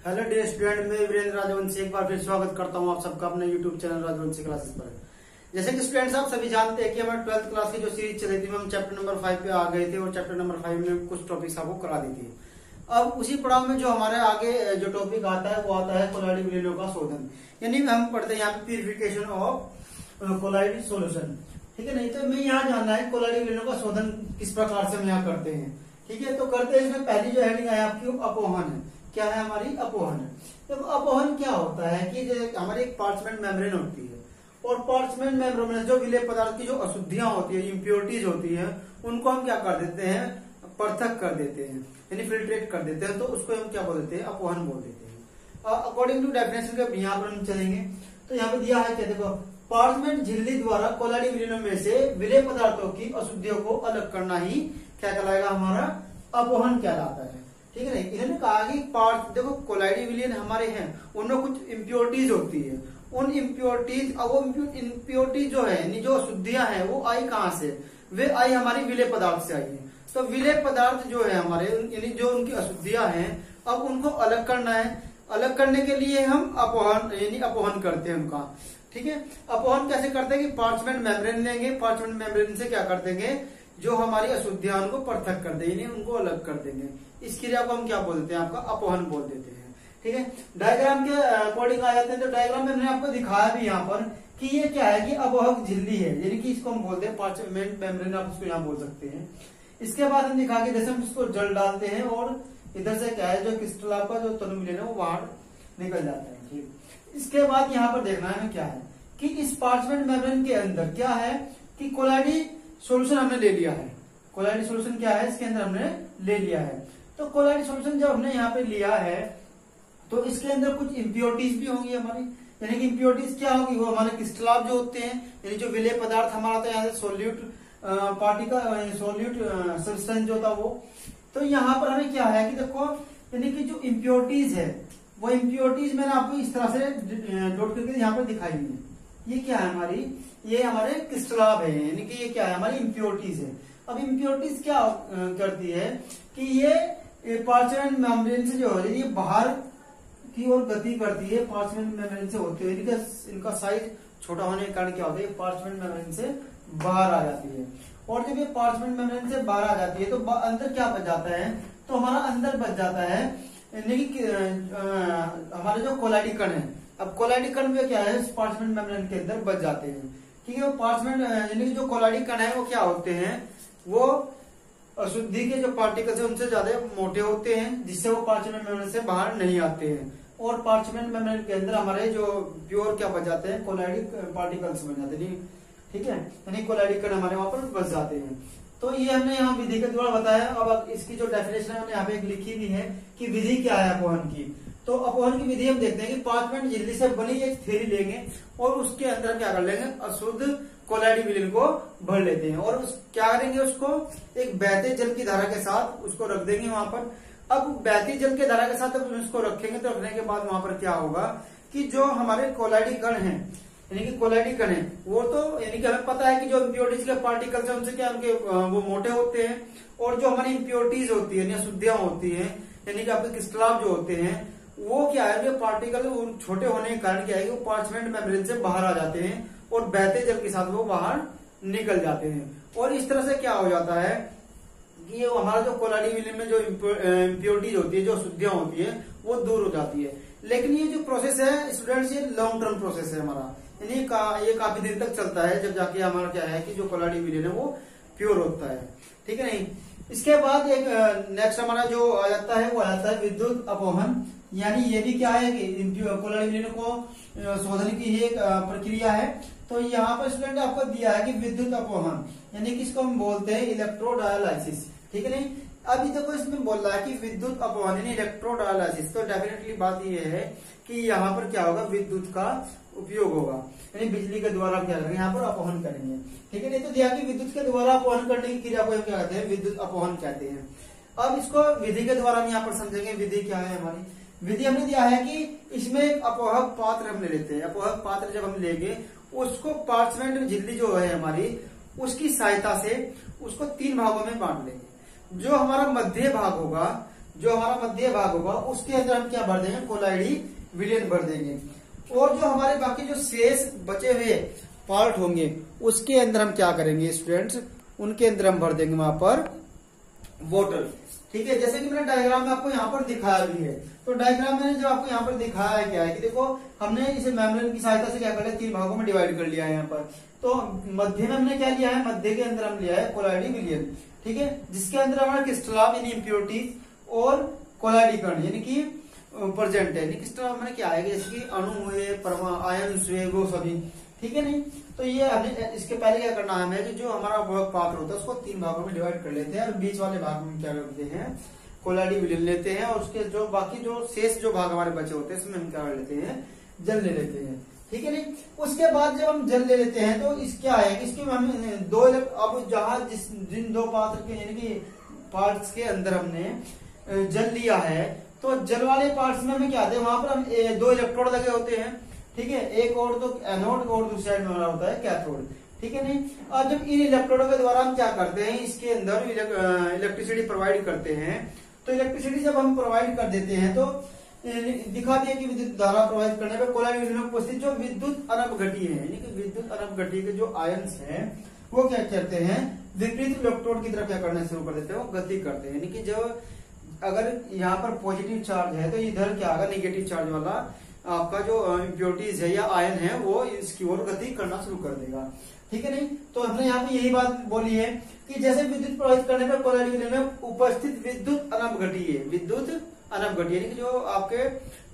Hello dear student, मैं वीरेंद्र राजवंशी एक बार फिर स्वागत करता हूं आप सबका अपने यूट्यूब चैनल राजवंशी क्लासेस पर। जैसे कि स्टूडेंट्स आप सभी जानते हैं कि हमारे 12th क्लास की जो सीरीज चल रही थी, हम चैप्टर नंबर 5 पे आ गए थे और चैप्टर नंबर 5 में कुछ टॉपिक्स आपको करा दी थी। अब उसी पड़ाव में जो हमारे आगे जो टॉपिक आता है वो आता है कोलाइड विलीनों का शोधन, यानी हम पढ़ते हैं यहाँ पे प्यूरिफिकेशन ऑफ कोलाइड सोल्यूशन। ठीक है, नहीं तो मैं यहाँ जानना है कोलाइड विलीनों का शोधन किस प्रकार से हम यहाँ करते हैं। ठीक है, तो करते हैं। इसमें पहली जो हेडिंग है आपकी अपोहन है। क्या है हमारी? अपोहन। तो अपोहन क्या होता है कि हमारी एक पार्चमेंट मेम्ब्रेन होती है और पार्चमेंट मेम्ब्रेन में जो विलेय पदार्थ की जो अशुद्धियां होती है, इम्प्योरिटीज होती है, उनको हम क्या कर देते हैं? पृथक कर देते हैं, यानी फिल्ट्रेट कर देते हैं। तो उसको हम क्या बोल देते हैं? अपोहन बोल देते हैं। अकॉर्डिंग टू डेफिनेशन के यहाँ पर हम चलेंगे तो यहाँ पे दिया है क्या, देखो, पार्चमेंट झिल्ली द्वारा कोलाइड विलीनों में से विलेय पदार्थों की अशुद्धियों को अलग करना ही क्या कहलाएगा? हमारा अपोहन कहलाता है। ठीक है, नहीं, इन्होंने कहा कि देखो कोलाइड विलीन हमारे हैं, उनमें कुछ इम्प्योरिटीज होती है। उन इम्प्योरिटीज, अब वो इम्प्योरिटीज जो है, यानी जो अशुद्धियां हैं, वो आई कहाँ से? वे आई हमारी विलेय पदार्थ से आई है। तो विलेय पदार्थ जो है हमारे, यानी जो उनकी अशुद्धियां हैं, अब उनको अलग करना है। अलग करने के लिए हम अपोहन यानी अपोहन करते हैं उनका। ठीक है, अपोहन कैसे करते हैं कि पार्चमेंट मेम्ब्रेन लेंगे, पार्चमेंट मेम्ब्रेन से क्या कर देंगे? जो हमारी अशुद्धियां उनको पृथक कर देंगे, उनको अलग कर देंगे। इस क्रिया को हम क्या बोल देते हैं? आपका अपोहन बोल देते हैं। ठीक है, डायग्राम के अकॉर्डिंग आ जाते हैं। तो डायग्राम में मैंने आपको दिखाया भी यहाँ पर कि ये क्या है कि अपोहक झिल्ली है, यानी कि इसको हम बोलते हैं पार्चमेंट मेम्ब्रेन, आप इसको यहाँ बोल सकते हैं। इसके बाद हम दिखा के जैसे हम इसको जल डालते हैं और इधर से क्या है, जो क्रिस्टल आपका जो तनु मिले वो बाहर निकल जाता है। ठीक, इसके बाद यहाँ पर देखना है क्या है कि इस पार्चमेंट मेम्ब्रेन के अंदर क्या है कि कोलाइडी सोल्यूशन हमने ले लिया है। कोलाइडी सोल्यूशन क्या है? इसके अंदर हमने ले लिया है। तो कोलाइडी सोल्यूशन जब हमने यहाँ पे लिया है तो इसके अंदर कुछ इम्प्योरिटीज भी होंगी हमारी, यानी कि इम्प्योरिटीज क्या होगी? वो हमारे क्रिस्टलाभ जो होते हैं, यानी जो विलेय पदार्थ हमारा था यहाँ से सोल्यूट पार्टिकल, सोल्यूट सब्सटेंस जो था वो। तो यहाँ पर हमें क्या है कि देखो, यानी कि जो इम्प्योरिटीज है, वो इम्प्योरिटीज मैंने आपको इस तरह से डॉट करके यहाँ पर दिखाई है। ये क्या है हमारी? ये हमारे क्रिस्टलाभ है, यानी कि ये क्या है? हमारी इम्प्योरिटीज है। अब इम्प्योरिटीज क्या करती है कि ये पार्चमेंट मेम्ब्रेन से जो है ये बाहर की ओर गति करती है। पार्चमेंट मेम्ब्रेन से होते हुए इनका साइज छोटा होने के कारण क्या होता है? पार्चमेंट मेम्ब्रेन से बाहर आ जाती है। और जब ये पार्चमेंट मेम्ब्रेन से बाहर आ जाती है तो अंदर क्या बच जाता है? तो हमारा अंदर बच जाता है, यानी कि हमारे जो कोलाइडी कण है। अब कोलाइडी कण में क्या है? पार्चमेंट मेम्ब्रेन के अंदर बच जाते हैं। ठीक है, वो पार्चमेंट यानी कि जो कोलाइडी कण है वो क्या होते हैं? वो अशुद्धि के जो पार्टिकल्स है उनसे ज्यादा मोटे होते हैं, जिससे वो पार्चमेंट मेम्ब्रेन से बाहर नहीं आते हैं। और पार्चमेंट मेम्ब्रेन के अंदर हमारे जो प्योर क्या बच जाते हैं? कोलाइडी पार्टिकल्स बन जाते हैं। ठीक है, यानी कोलाइडी कण हमारे वहां पर बच जाते हैं। तो ये हमने यहाँ विधि के द्वारा बताया। अब इसकी जो डेफिनेशन है मैंने यहाँ पे एक लिखी भी है कि विधि क्या है अपोहन की। तो अपोहन की विधि हम देखते हैं कि पार्चमेंट झिल्ली से बनी एक थैली लेंगे और उसके अंदर क्या कर लेंगे? अशुद्ध कोलाइडी विलीन को भर लेते हैं और क्या करेंगे? उसको एक बहते जल की धारा के साथ उसको रख देंगे वहां पर। अब बहती जल के धारा के साथ अब उसको रखेंगे तो रखने के बाद वहां पर क्या होगा कि जो हमारे कोलाइडी कण हैं, यानी कि कोलाइडी कण है, वो तो यानी कि हमें पता है कि जो इम्प्योरिटीज के पार्टिकल्स है उनसे क्या उनके वो मोटे होते हैं। और जो हमारी इम्प्योरिटीज होती है, अशुद्धियां होती है, यानी कि आपके क्रिस्टलाभ जो होते हैं, वो क्या है? पार्टिकल छोटे होने के कारण क्या है कि वो पार्चमेंट मेम्ब्रेन से बाहर आ जाते हैं और बहते जल के साथ वो बाहर निकल जाते हैं। और इस तरह से क्या हो जाता है कि ये हमारा जो कोलाइडी विलीन में जो इम्प्योरिटीज होती है, जो अशुद्धियां होती है, वो दूर हो जाती है। लेकिन ये जो प्रोसेस है स्टूडेंट्स, ये लॉन्ग टर्म प्रोसेस है हमारा, यानी ये काफी दिन तक चलता है, जब जाके हमारा क्या है कि जो कोलाइडी विलीन है वो प्योर होता है। ठीक है, नहीं, इसके बाद एक नेक्स्ट हमारा जो आ जाता है वो आ जाता है विद्युत अपोहन। यानी ये भी क्या है कि कोलाइडी विलीन को शोधन की ही एक प्रक्रिया है। तो यहाँ पर स्टूडेंट आपको दिया है कि विद्युत अपोहन, यानी कि इसको हम बोलते हैं इलेक्ट्रोडायलिसिस। ठीक है, नहीं, अभी देखो इसमें बोल रहा है कि विद्युत अपोहन यानी इलेक्ट्रोडायलिसिस। तो डेफिनेटली बात ये है कि यहाँ पर क्या होगा? विद्युत का उपयोग होगा, यानी बिजली के द्वारा क्या करेंगे? यहाँ पर अपोहन करेंगे। ठीक है, नहीं, तो दिया कि विद्युत के द्वारा अपोहन करने की क्रिया को हम क्या कहते हैं? विद्युत अपोहन कहते हैं। अब इसको विधि के द्वारा हम यहाँ पर समझेंगे। विधि क्या है हमारी? विधि हमने दिया है कि इसमें एक अपोहक पात्र हम ले लेते हैं। अपोहक पात्र जब हम लेंगे उसको पार्चमेंट झिल्ली जो है हमारी, उसकी सहायता से उसको 3 भागों में बांट लेंगे। जो हमारा मध्य भाग होगा उसके अंदर हम क्या भर देंगे, कोलाइडी विलियन भर देंगे। और जो हमारे बाकी जो शेष बचे हुए पार्ट होंगे उसके अंदर हम क्या करेंगे स्टूडेंट्स, उनके अंदर हम भर देंगे वहां पर बोतल। ठीक है, जैसे कि मैंने डायग्राम में आपको यहाँ पर दिखाया भी है। तो डायग्राम में जो आपको यहाँ पर दिखाया है क्या है कि देखो हमने इसे मेम्ब्रेन की सहायता से क्या कर लिया, 3 भागों में डिवाइड कर लिया है यहाँ पर। तो मध्य में हमने क्या लिया है, मध्य के अंदर हम लिया है कोलाइडी विलियन। ठीक है, जिसके अंदर हमारा क्रिस्टल यानी इम्प्योरिटीज और कोलाइडी कण यानी कि प्रेजेंट है। क्रिस्टल मैंने क्या है जैसे कि अणु हुए, आयन हुए, वो सभी। ठीक है नहीं, तो ये हमने इसके पहले क्या करना है हमें कि जो हमारा पात्र होता है उसको 3 भागों में डिवाइड कर लेते हैं और बीच वाले भाग में क्या करते हैं, कोलाइडी विलियन लेते हैं। और उसके जो बाकी जो शेष जो भाग हमारे बचे होते हैं इसमें हम क्या कर लेते हैं, जल ले लेते हैं। ठीक है नहीं, उसके बाद जब हम जल ले लेते हैं तो इस क्या है कि इसके हम अब जहां जिन 2 पात्र के यानी कि पार्ट्स के अंदर हमने जल लिया है, तो जल वाले पार्ट्स में हमें क्या आते हैं, वहां पर हम 2 इलेक्ट्रोड लगे होते हैं। ठीक है, एक और तो एनोड और दूसरी साइड में हमारा होता है कैथोड। ठीक है नहीं, और जब इन इलेक्ट्रोडों के द्वारा हम क्या करते हैं, इसके अंदर इलेक्ट्रिसिटी प्रोवाइड करते हैं। तो इलेक्ट्रिसिटी जब हम प्रोवाइड कर देते हैं तो दिखा दिया कि विद्युत धारा प्रवाहित करने पर कोलाइडी विलियन में उपस्थित जो विद्युत अनपघटी है यानी कि विद्युत अनपघटी के जो आयन्स हैं वो क्या करते हैं, विपरीत इलेक्ट्रोड की तरफ क्या करना शुरू कर देते हैं, वो गति करते हैं। यानी कि जब अगर यहाँ पर पॉजिटिव चार्ज है तो इधर क्या होगा, निगेटिव चार्ज वाला आपका जो इम्प्योरिटीज है या आयन है वो इसकी ओर गति करना शुरू कर देगा। ठीक है नहीं, तो हमने यहाँ पे यही बात बोली है कि जैसे विद्युत प्रवाहित करने पर कोलाइडी विलियन में उपस्थित विद्युत अनपघटी है, विद्युत अनपघटी यानी कि जो आपके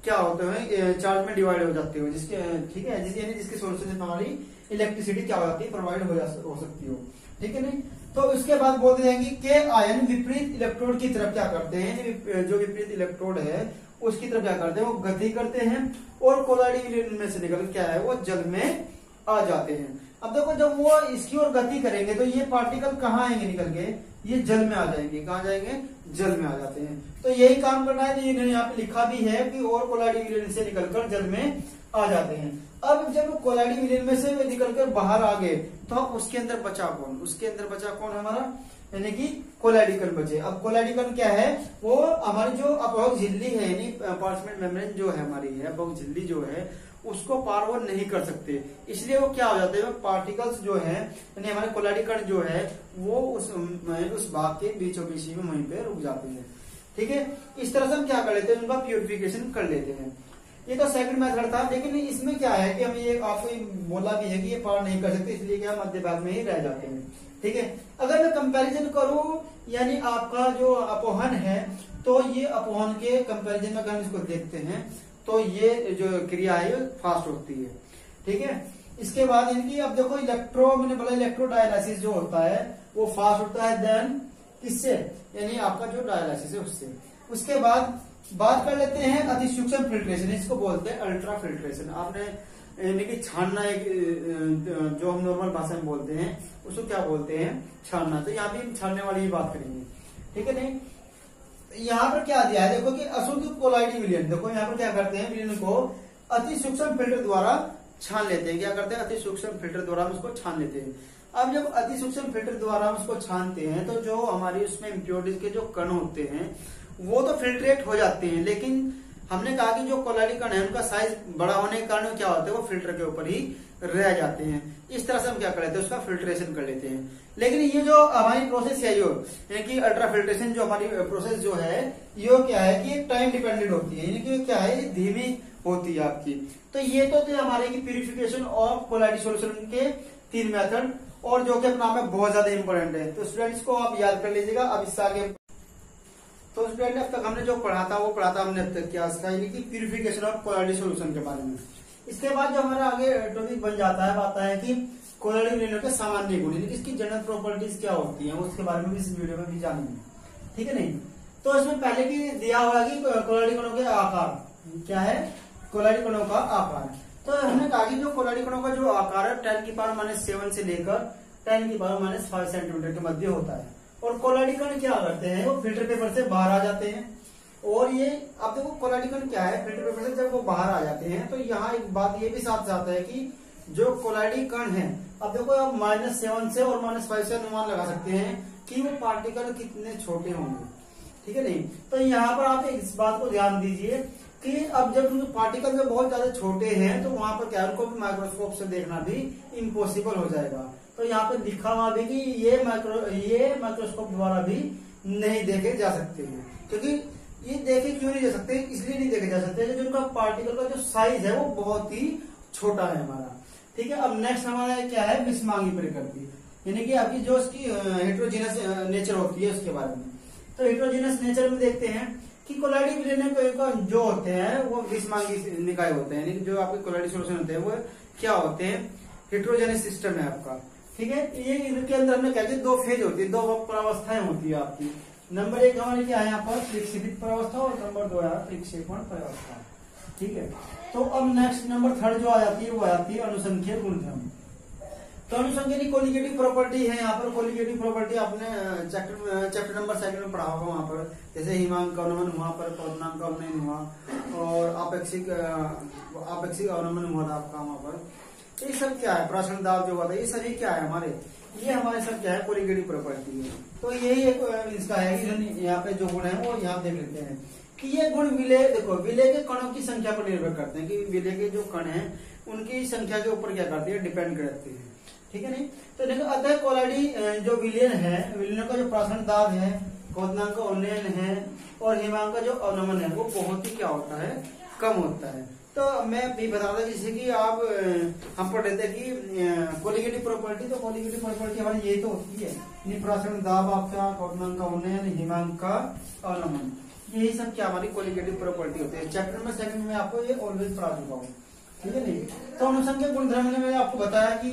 क्या होते हैं चार्ज में डिवाइड हो जाते हो जिसके, ठीक है, जिसके सोर्स से हमारी इलेक्ट्रिसिटी क्या हो जाती है, प्रोवाइड हो सकती हो। ठीक है नहीं, तो उसके बाद बोलते हैं कि के आयन विपरीत इलेक्ट्रोड की तरफ क्या करते हैं, जो विपरीत इलेक्ट्रोड है उसकी तरफ क्या करते हैं, वो गति करते हैं और कोलाइडी विलियन में से निकल क्या है, वो जल में आ जाते हैं। अब देखो जब वो इसकी ओर गति करेंगे तो ये पार्टिकल कहाँ आएंगे निकल के, ये जल में आ जाएंगे। कहाँ जाएंगे, जल में आ जाते हैं। तो यही काम करना है, तो इन्होंने यहाँ पे लिखा भी है कि और कोलाइडी विलियन से निकलकर जल में आ जाते हैं। अब जब कोलाइडी विलियन में से निकलकर बाहर आ गए तो उसके अंदर बचा कौन, उसके अंदर बचा कौन हमारा, यानी कि कोलाइडी कण बचे। अब कोलाइडी कण क्या है, वो हमारी जो अपवर्तक झिल्ली है यानी पार्चमेंट मेम्ब्रेन जो है हमारी है, अपवर्तक झिल्ली जो है उसको पार वो नहीं कर सकते, इसलिए वो क्या हो जाते हैं, पार्टिकल्स जो है यानी हमारे कोलाइडी कण जो है वो उस भाग के बीचों बीच में वहीं पे रुक जाते हैं। ठीक है, इस तरह से हम क्या कर लेते हैं, उनका प्यूरिफिकेशन कर लेते हैं। ये तो सेकंड मेथड था, लेकिन इसमें क्या है कि हम ये आपको बोला भी है कि ये पार नहीं कर सकते, इसलिए क्या मध्य भाग में ही रह जाते हैं। ठीक है, अगर मैं कंपैरिजन करूं यानी आपका जो अपवहन है, तो ये अपवहन के कंपैरिजन में अगर हम इसको देखते हैं तो ये जो क्रिया है फास्ट होती है। ठीक है, इसके बाद इनकी अब देखो मैंने बोला इलेक्ट्रोडायलिसिस जो होता है वो फास्ट होता है देन किससे, यानी आपका जो डायलिसिस है उससे। उसके बाद बात कर लेते हैं अति सूक्ष्म फिल्ट्रेशन, इसको बोलते हैं अल्ट्रा फिल्ट्रेशन। आपने यानी कि छानना, एक जो हम नॉर्मल भाषा में बोलते हैं उसको क्या बोलते हैं, छानना। तो यहाँ भी हम छानने वाली ही बात करेंगे। ठीक है नहीं, यहाँ पर क्या दिया है देखो कि अशुद्ध कोलाइडी विलियन, देखो यहाँ पर क्या करते हैं, विलियन को अति सूक्ष्म फिल्टर द्वारा छान लेते हैं। क्या करते हैं, अति सूक्ष्म फिल्टर द्वारा हम उसको छान लेते हैं। अब जब अति सूक्ष्म फिल्टर द्वारा हम उसको छानते हैं तो जो हमारी उसमें इम्प्योरिटीज के जो कण होते हैं वो तो फिल्ट्रेट हो जाते हैं, लेकिन हमने कहा कि जो कोलाइडी कण है उनका साइज बड़ा होने के कारण क्या होता है, वो फिल्टर के ऊपर ही रह जाते हैं। इस तरह से हम क्या कर लेते हैं, उसका फिल्ट्रेशन कर लेते हैं। लेकिन ये जो हमारी प्रोसेस है, जो यानी कि अल्ट्रा फिल्ट्रेशन जो हमारी प्रोसेस जो है, ये क्या है कि टाइम डिपेंडेंट होती है, यानी कि क्या है, ये धीमी होती है आपकी। तो ये तो थे हमारे की प्यूरिफिकेशन ऑफ कोलाइडी सॉल्यूशन के 3 मेथड, और जो कि अपना में बहुत ज्यादा इंपॉर्टेंट है। तो स्टूडेंट्स को आप याद कर लीजिएगा। अब इससे आगे तो स्टूडेंट अब तक हमने जो पढ़ा था वो पढ़ा था हमने अब तक क्या, इसका यानी कि प्यूरिफिकेशन ऑफ कोलाइडी सॉल्यूशन के बारे में। इसके बाद जो हमारा आगे टॉपिक बन जाता है, आता है कि कोलाइडी विलियन के सामान्य गुण, यानी इसकी जनरल प्रॉपर्टीज क्या होती हैं, उसके बारे में भी इस वीडियो में भी जानेंगे। ठीक है नहीं, तो इसमें पहले की दिया हुआ कि कोलाइडी कणों के आकार क्या है, कोलाइडी कणों का आकार। तो हमने कहा कि जो कोलाइडी कणों का जो आकार है 10⁻⁷ से लेकर 10⁻⁵ सेंटीमीटर के मध्य होता है। और कोलाइडी कण क्या करते हैं, वो फिल्टर पेपर से बाहर आ जाते हैं। और ये आप देखो कोलाइडी कण क्या है, फिल्टर पेपर से जब वो बाहर आ जाते हैं तो यहाँ एक बात ये भी साथ जाता है कि जो कोलाइडी कण है, अब देखो आप -7 से और -5 से अनुमान लगा सकते हैं कि वो पार्टिकल कितने छोटे होंगे, ठीक है नहीं। तो यहाँ पर आप इस बात को ध्यान दीजिए कि अब जब पार्टिकल जब बहुत ज्यादा छोटे हैं तो वहां पर क्या उनको माइक्रोस्कोप से देखना भी इम्पॉसिबल हो जाएगा। तो यहाँ पर लिखा हुआ भी कि ये माइक्रोस्कोप द्वारा भी नहीं देखे जा सकते हैं, क्योंकि ये देखे क्यों नहीं जा सकते, इसलिए नहीं देखे जा सकते क्योंकि उनका पार्टिकल का जो साइज है वो बहुत ही छोटा है हमारा, ठीक है। अब नेक्स्ट हमारा क्या है, विषमांगी प्रकृति, यानी कि आपकी जो उसकी हेट्रोजीनस नेचर होती है उसके बारे में। तो हेट्रोजीनस नेचर में देखते हैं कि कोलाइडी विलयन जो होते हैं वो विषमांगी निकाय होते हैं, यानी कि जो आपके कोलाइडी सॉल्यूशन होते हैं वो क्या होते हैं, हेट्रोजेनस सिस्टम है आपका, ठीक है। ये इनके अंदर हमने क्या दो फेज होती है, दो प्रावस्थाएं होती है आपकी। नंबर 1 हमारे क्या है यहाँ पर प्रक्षेपित प्रावस्था और नंबर 2 है प्रक्षेपण प्रावस्था, ठीक है। तो अब नेक्स्ट नंबर 3 जो आ जाती है वो आ जाती है अनुसंख्यीय गुणधर्म। तो अनुसंख्यिकी कोलिगेटिव प्रॉपर्टी है यहाँ पर। कोलिगेटिव प्रॉपर्टी आपने चैप्टर नंबर 2 में पढ़ा होगा, वहां पर जैसे हिमांक का अवनमन हुआ पर क्वथनांक का अवनयन हुआ और आपेक्षिक अवनमन हुआ था आपका वहां पर। तो ये सब क्या है, प्राशन दाब जो हुआ था, ये सभी क्या है हमारे, ये हमारे सब क्या है कोलिगेटिव प्रॉपर्टी है। तो यही एक इसका है कि यहाँ पे जो गुण है वो यहाँ देख लेते हैं कि ये गुण विलय, देखो विलय के कणों की संख्या पर निर्भर करते हैं, कि विलय के जो कण है उनकी संख्या के ऊपर क्या करती है, डिपेंड करती है, ठीक है नहीं। तो देखो अतः कोलाइडी जो विलयन है, विलयन का जो प्राशन दाब है, क्वथनांक का उन्नयन है और हिमांक का जो अवनमन है वो बहुत ही क्या होता है, कम होता है। तो मैं भी बता रहा जैसे कि आप हम पढ़ रहे थे कि कोलिगेटिव प्रॉपर्टी, तो कोलिगेटिव प्रॉपर्टी हमारी यही तो होती है, प्राशन दाब आपका, क्वथनांक का उन्नयन, हिमांक का अवनमन, यही सब क्या हमारी कोलिगेटिव प्रॉपर्टी होती है। चैप्टर नंबर 2 में आपको ये ऑलवेज पढ़ा चुका हूँ, ठीक है नहीं। तो अनुसंख्यिक गुणधर्म में मैंने आपको बताया कि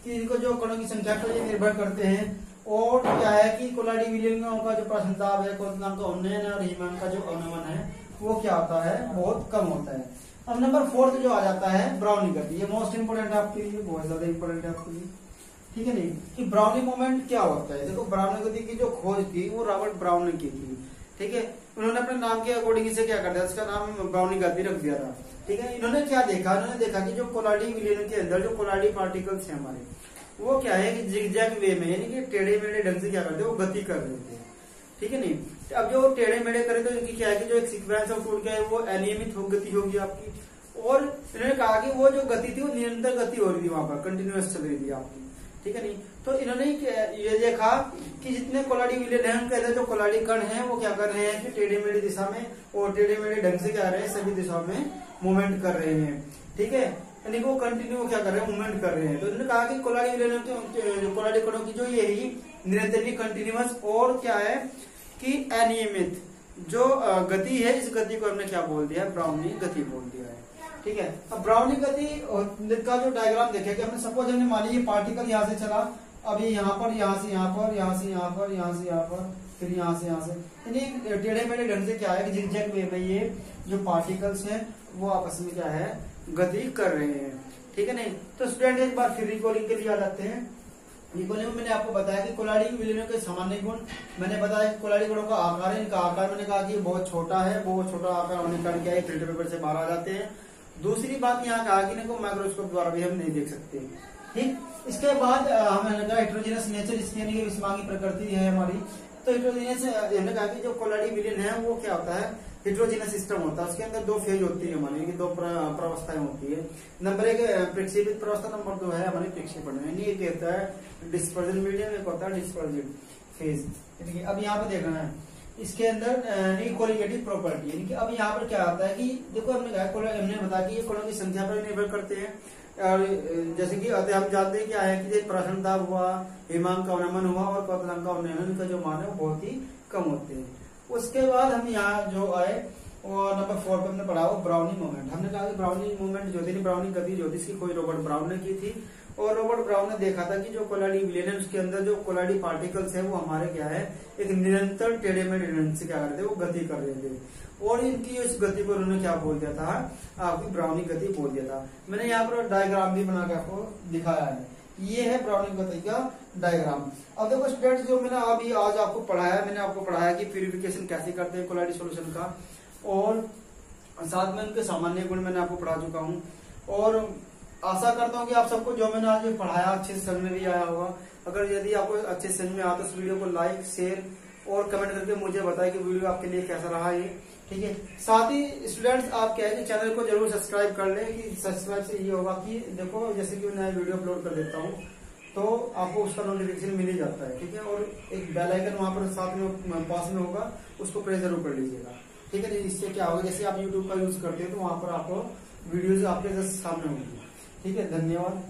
इनको जो कणों की संख्या पर निर्भर करते हैं और क्या है कि कोलाइडी विलयन का जो प्राशन दाब है, क्वथनांक का उन्नयन है और हिमांक का जो अवनमन है वो क्या होता है, बहुत कम होता है। अब नंबर 4 जो आ जाता है ब्राउनी गति, ये मोस्ट इंपोर्टेंट है आपके लिए, बहुत ज्यादा इंपोर्टेंट है आपके लिए, ठीक है नहीं। कि ब्राउनी मोमेंट क्या होता है, देखो ब्राउनी गति की जो खोज थी वो रॉबर्ट ब्राउन ने की थी, ठीक है। उन्होंने अपने नाम के अकॉर्डिंग इसे क्या कर दिया, उसका नाम ब्राउनी गति रख दिया था, ठीक है। इन्होंने क्या देखा, इन्होंने देखा कि जो कोलाइडी विलयन के अंदर जो कोलाइडी पार्टिकल्स है हमारे, वो क्या है कि जिगजैग वे में, यानी कि टेढ़े मेढ़े ढंग से क्या करते हैं, वो गति कर रहे थे, ठीक है नहीं। अब जो टेढ़े मेढ़े करे तो इनकी क्या है कि जो एक सीक्वेंस ऑफ टूट गया है वो अनियमित गति होगी आपकी। और इन्होंने कहा कि वो जो गति थी वो निरंतर गति हो रही थी, वहां पर कंटिन्यूअस चल रही थी आपकी, ठीक है नहीं। तो इन्होंने ये देखा कि जितने कोलाइडी विलयन है उनके अंदर जो कोलाइडी कण है वो क्या कर रहे हैं कि टेढ़े मेढ़े दिशा में और टेढ़े मेढ़े ढंग से क्या रहे हैं, सभी दिशाओं में मूवमेंट कर रहे हैं, ठीक है, यानी वो कंटिन्यू क्या कर रहे हैं, मूवमेंट कर रहे हैं। तो इन्होंने कहा कि कोलाइडी विलयन जो कोलाइडी कणों की जो यही निरंतर कंटिन्यूअस और क्या है कि अनियमित जो गति है, इस गति को हमने क्या बोल दिया, ब्राउनी गति बोल दिया है, ठीक है। अब ब्राउनी गति का जो डायग्राम देखे कि हमने सपोज हमने मान ली पार्टिकल यहाँ से चला, अभी यहाँ पर, यहाँ से यहाँ पर, यहाँ से यहाँ पर, यहाँ से यहाँ पर, फिर यहाँ से यहाँ से, यानी टेढ़े मेढ़े ढंग से क्या है कि जिगजैग वे में ये जो पार्टिकल्स हैं वो आपस में क्या है, गति कर रहे हैं, ठीक है नहीं। तो स्टूडेंट एक बार फिर रिकॉलिंग के लिए आ जाते हैं। रिकॉलिंग में मैंने आपको बताया कि कोलाइडी विलयन के सामान्य गुण, मैंने बताया कि कोलाइडी कणों का आकार है, इनका आकार मैंने कहा कि बहुत छोटा है, बहुत छोटा आकार होने के कारण क्या है, फिल्टर पेपर से बाहर आ जाते हैं। दूसरी बात यहाँ कहा कि इनको माइक्रोस्कोप द्वारा भी हम नहीं देख सकते, ठीक। इसके बाद हमने कहा हेट्रोजीनस नेचर, इसकी यानी कि विषमांगी प्रकृति है हमारी। तो हेट्रोजीनस हमने कहा कि जो कोलाइडी विलयन है वो क्या होता है, हेट्रोजीनस सिस्टम होता है, उसके अंदर दो फेज होती है हमारी, दो प्रावस्थाएं होती है। नंबर 1 प्रक्षेपित प्रावस्था, नंबर 2 है हमारी प्रक्षेपण, यानी एक कहता है डिस्पर्जन मीडियम, एक होता है डिस्पर्जन फेज। अब यहाँ पे देखना है इसके अंदर कोलिगेटिव प्रॉपर्टी, यानी कि अब यहाँ पर क्या आता है कि देखो हमने कहा, हमने बताया कि ये कणों की संख्या पर निर्भर करते हैं। और जैसे कि हम जानते हैं क्या है कि प्राशन दाब हुआ, हिमांक का अवनमन हुआ और क्वथनांक का उन्नयन का जो मान है वो बहुत ही कम होते हैं। उसके बाद हम यहाँ जो आए और नंबर 4 पे हमने पढ़ा वो ब्राउनी मूवमेंट। हमने कहा कि ब्राउनी मूवमेंट जो थी, ब्राउनी गति जो थी, इसकी खोज रॉबर्ट ब्राउन ने की थी। और रॉबर्ट ब्राउन ने देखा था कि जो कोलाइडी विलयन है उसके अंदर जो कोलाइडी पार्टिकल्स है वो हमारे क्या है, एक निरंतर टेढ़े मेढ़े ढंग से क्या करते थे, वो गति कर रहे थे। और इनकी इस गति को उन्होंने क्या बोल दिया था, आपकी ब्राउनी गति बोल दिया था। मैंने यहाँ पर डायग्राम भी बना के आपको दिखाया है, ये है ब्राउनी गति का डायग्राम। अब देखो स्टूडेंट्स, जो मैंने अभी आज आपको पढ़ाया, मैंने आपको पढ़ाया कि प्यूरिफिकेशन कैसे करते हैं कोलाइडी सॉल्यूशन का, और साथ में उनके सामान्य गुण मैंने आपको पढ़ा चुका हूँ। और आशा करता हूँ कि आप सबको जो मैंने आज पढ़ाया अच्छे से समझ में भी आया होगा। अगर यदि आपको अच्छे समझ में आता है तो इस वीडियो को लाइक, शेयर और कमेंट करके मुझे बताएं कि वीडियो आपके लिए कैसा रहा ये। ठीक है, साथ ही स्टूडेंट्स आप क्या है कि चैनल को जरूर सब्सक्राइब कर लें, कि सब्सक्राइब से ये होगा कि देखो जैसे कि मैं नया वीडियो अपलोड कर देता हूँ तो आपको उसका नोटिफिकेशन मिल ही जाता है। ठीक है, और एक बेल आइकन वहां पर साथ में पास में होगा, उसको प्रेस जरूर कर लीजिएगा। ठीक है, इससे क्या होगा, जैसे आप यूट्यूब का यूज करते हैं तो वहां पर आपको वीडियोज आपके सामने होंगी। ठीक है, धन्यवाद।